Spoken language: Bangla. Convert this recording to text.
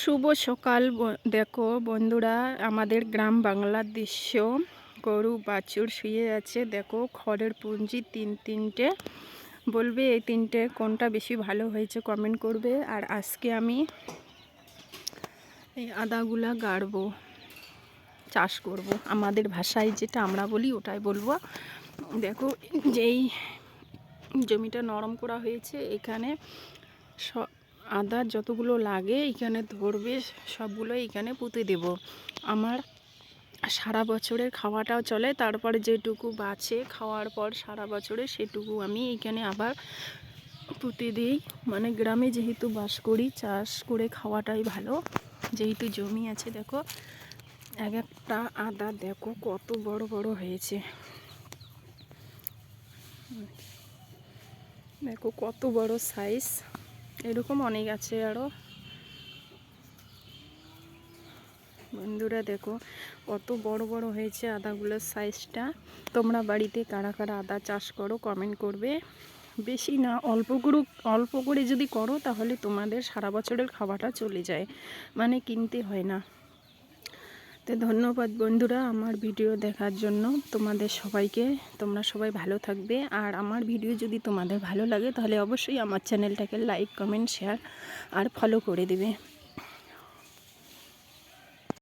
শুভ সকাল দেখো বন্ধুরা, আমাদের গ্রাম বাংলার দৃশ্য। গরু বাছুর শুয়ে আছে, দেখো খড়ের পুঞ্জি তিনটে। বলবে এই তিনটে কোনটা বেশি ভালো হয়েছে, কমেন্ট করবে। আর আজকে আমি এই আদাগুলা গাড়বো, চাষ করব। আমাদের ভাষায় যেটা আমরা বলি ওটাই বলবো। দেখো যেই জমিটা নরম করা হয়েছে, এখানে আদা যতগুলো লাগে এখানে ধরবে, সবগুলো এখানে পুঁতে দেব। আমার সারা বছরের খাওয়াটাও চলে, তারপরে যেটুকু বাঁচে খাওয়ার পর সারা বছরে সেটুকু আমি এখানে আবার পুঁতে দিই। মানে গ্রামে যেহেতু বাস করি, চাষ করে খাওয়াটাই ভালো। যেহেতু জমি আছে, দেখো এক একটা আদা দেখো কত বড় বড় হয়েছে, দেখো কত বড় সাইজ। এরকম অনেক আছে আরও। বন্ধুরা দেখো কত বড় বড় হয়েছে আদাগুলোর সাইজটা। তোমরা বাড়িতে কারা কারা আদা চাষ করো কমেন্ট করবে। বেশি না, অল্প করে যদি করো তাহলে তোমাদের সারা বছরের খাওয়াটা চলে যায়, মানে কিনতে হয় না। তো ধন্যবাদ বন্ধুরা আমার ভিডিও দেখার জন্য তোমাদের সবাইকে। তোমরা সবাই ভালো থাকবে। আর আমার ভিডিও যদি তোমাদের ভালো লাগে তাহলে অবশ্যই আমার চ্যানেলটাকে লাইক কমেন্ট শেয়ার আর ফলো করে দেবে।